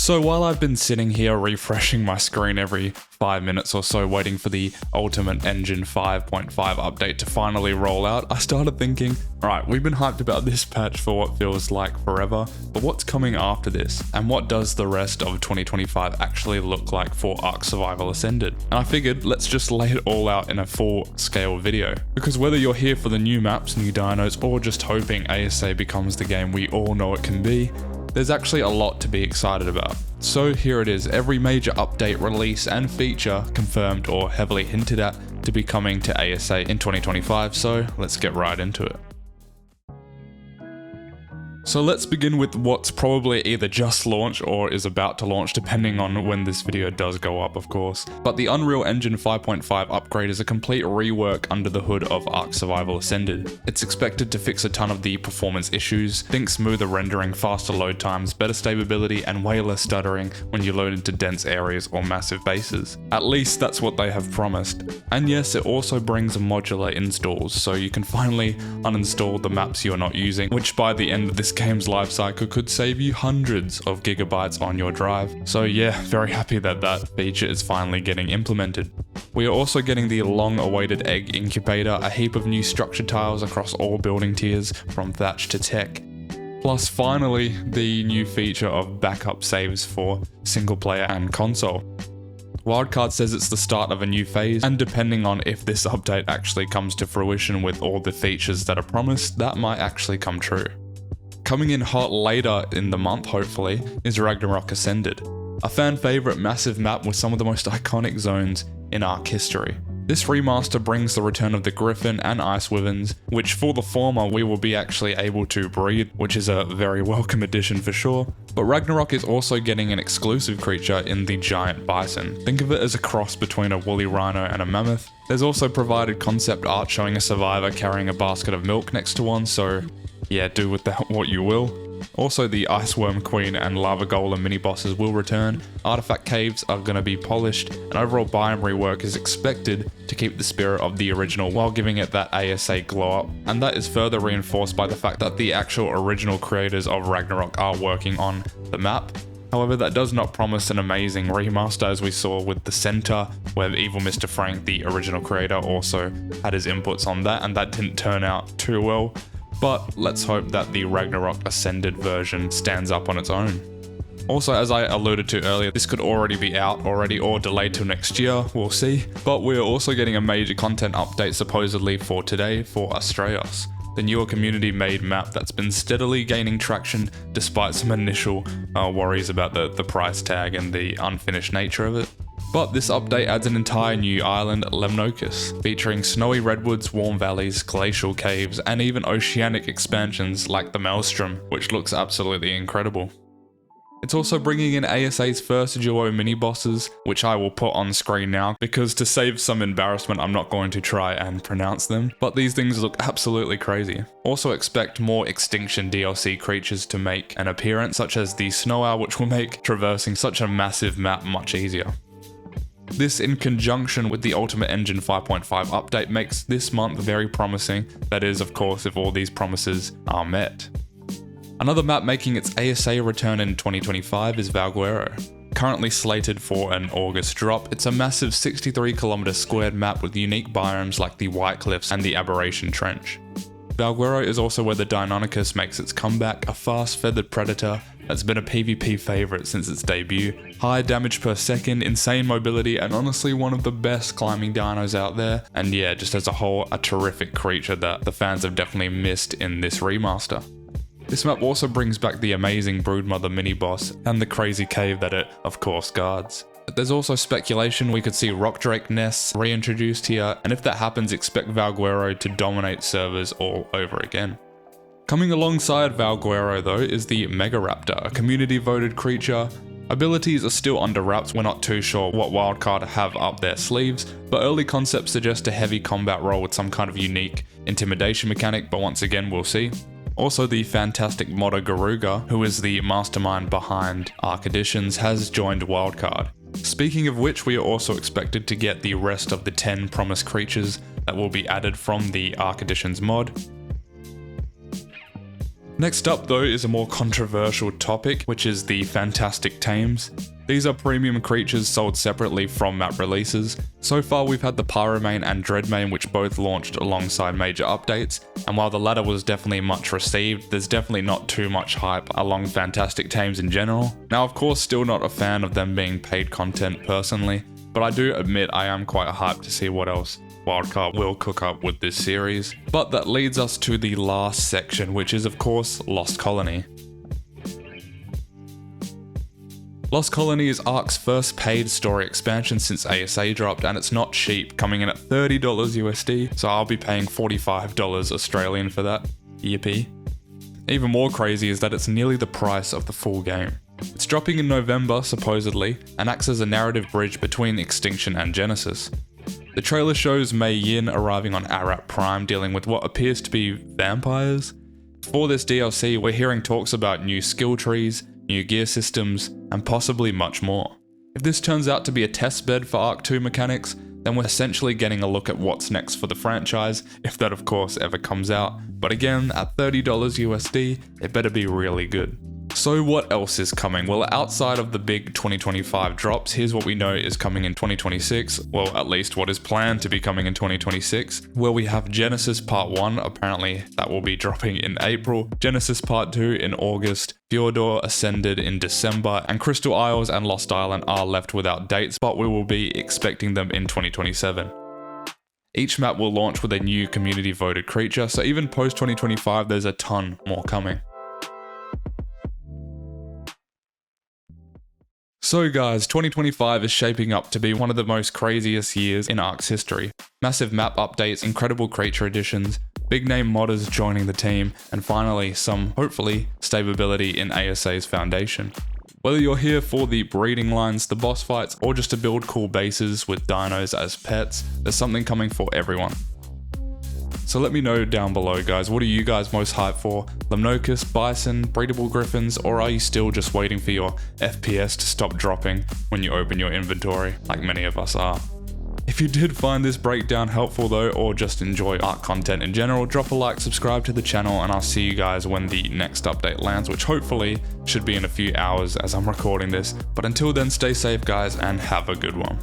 So while I've been sitting here refreshing my screen every 5 minutes or so waiting for the Ultimate Engine 5.5 update to finally roll out, I started thinking, alright, we've been hyped about this patch for what feels like forever, but what's coming after this? And what does the rest of 2025 actually look like for ARK Survival Ascended? And I figured, let's just lay it all out in a full-scale video. Because whether you're here for the new maps, new dinos, or just hoping ASA becomes the game we all know it can be, there's actually a lot to be excited about. So here it is, every major update, release, and feature confirmed or heavily hinted at to be coming to ASA in 2025, so let's get right into it. So let's begin with what's probably either just launched or is about to launch, depending on when this video does go up, of course. But the Unreal Engine 5.5 upgrade is a complete rework under the hood of ARK Survival Ascended. It's expected to fix a ton of the performance issues, think smoother rendering, faster load times, better stability, and way less stuttering when you load into dense areas or massive bases. At least that's what they have promised. And yes, it also brings modular installs, so you can finally uninstall the maps you're not using, which by the end of this game's life cycle could save you hundreds of gigabytes on your drive. So yeah, very happy that that feature is finally getting implemented. We are also getting the long-awaited egg incubator, a heap of new structure tiles across all building tiers from thatch to tech. Plus finally, the new feature of backup saves for single player and console. Wildcard says it's the start of a new phase, and depending on if this update actually comes to fruition with all the features that are promised, that might actually come true. Coming in hot later in the month, hopefully, is Ragnarok Ascended, a fan favourite massive map with some of the most iconic zones in ARK history. This remaster brings the return of the Griffin and Ice Wyverns, which for the former we will be actually able to breed, which is a very welcome addition for sure. But Ragnarok is also getting an exclusive creature in the giant bison. Think of it as a cross between a woolly rhino and a mammoth. There's also provided concept art showing a survivor carrying a basket of milk next to one, so yeah, do with that what you will. Also, the Ice Worm Queen and Lava Golem mini-bosses will return, artifact caves are going to be polished, and overall biome rework is expected to keep the spirit of the original while giving it that ASA glow-up, and that is further reinforced by the fact that the actual original creators of Ragnarok are working on the map. However, that does not promise an amazing remaster as we saw with the Center, where Evil Mr. Frank, the original creator, also had his inputs on that, and that didn't turn out too well. But let's hope that the Ragnarok Ascended version stands up on its own. Also, as I alluded to earlier, this could already be out already or delayed till next year, we'll see. But we're also getting a major content update supposedly for today for Astraeos, the newer community-made map that's been steadily gaining traction despite some initial worries about the price tag and the unfinished nature of it. But this update adds an entire new island, Lemnokus, featuring snowy redwoods, warm valleys, glacial caves, and even oceanic expansions like the Maelstrom, which looks absolutely incredible. It's also bringing in ASA's first duo mini-bosses, which I will put on screen now, because to save some embarrassment I'm not going to try and pronounce them, but these things look absolutely crazy. Also expect more Extinction DLC creatures to make an appearance, such as the Snow Owl, which will make traversing such a massive map much easier. This, in conjunction with the Ultimate Engine 5.5 update, makes this month very promising, that is, of course, if all these promises are met. Another map making its ASA return in 2025 is Valguero. Currently slated for an August drop, it's a massive 63km² map with unique biomes like the White Cliffs and the Aberration Trench. Valguero is also where the Deinonychus makes its comeback, a fast feathered predator that's been a PvP favourite since its debut. High damage per second, insane mobility, and honestly one of the best climbing dinos out there. And yeah, just as a whole, a terrific creature that the fans have definitely missed in this remaster. This map also brings back the amazing Broodmother mini-boss and the crazy cave that it, of course, guards. There's also speculation we could see Rock Drake nests reintroduced here, and if that happens, expect Valguero to dominate servers all over again. Coming alongside Valguero though is the Megaraptor, a community voted creature. Abilities are still under wraps, we're not too sure what Wildcard have up their sleeves, but early concepts suggest a heavy combat role with some kind of unique intimidation mechanic, but once again we'll see. Also, the fantastic modder Garuga, who is the mastermind behind ARK Additions, has joined Wildcard. Speaking of which, we are also expected to get the rest of the 10 promised creatures that will be added from the ARK Additions mod. Next up though is a more controversial topic, which is the Fantastic Tames. These are premium creatures sold separately from map releases. So far we've had the Pyromane and Dreadmane, which both launched alongside major updates, and while the latter was definitely much received, there's definitely not too much hype along Fantastic Tames in general. Now of course still not a fan of them being paid content personally, but I do admit I am quite hyped to see what else Wildcard will cook up with this series. But that leads us to the last section, which is of course Lost Colony. Lost Colony is ARK's first paid story expansion since ASA dropped, and it's not cheap, coming in at $30 USD, so I'll be paying $45 Australian for that. Yippee. Even more crazy is that it's nearly the price of the full game. It's dropping in November, supposedly, and acts as a narrative bridge between Extinction and Genesis. The trailer shows Mei Yin arriving on Arat Prime dealing with what appears to be vampires. For this DLC, we're hearing talks about new skill trees, new gear systems, and possibly much more. If this turns out to be a testbed for ARK 2 mechanics, then we're essentially getting a look at what's next for the franchise, if that of course ever comes out. But again, at $30 USD, it better be really good. So what else is coming? Well, outside of the big 2025 drops, here's what we know is coming in 2026, well at least what is planned to be coming in 2026, where we have Genesis Part 1, apparently that will be dropping in April, Genesis Part 2 in August, Ragnarok Ascended in December, and Crystal Isles and Lost Island are left without dates, but we will be expecting them in 2027. Each map will launch with a new community voted creature, so even post 2025 there's a ton more coming. So guys, 2025 is shaping up to be one of the most craziest years in ARK's history. Massive map updates, incredible creature additions, big name modders joining the team, and finally some, hopefully, stability in ASA's foundation. Whether you're here for the breeding lines, the boss fights, or just to build cool bases with dinos as pets, there's something coming for everyone. So let me know down below guys, what are you guys most hyped for? Lemnocus, Bison, breedable Griffins, or are you still just waiting for your FPS to stop dropping when you open your inventory, like many of us are? If you did find this breakdown helpful though, or just enjoy ARK content in general, drop a like, subscribe to the channel, and I'll see you guys when the next update lands, which hopefully should be in a few hours as I'm recording this. But until then, stay safe guys, and have a good one.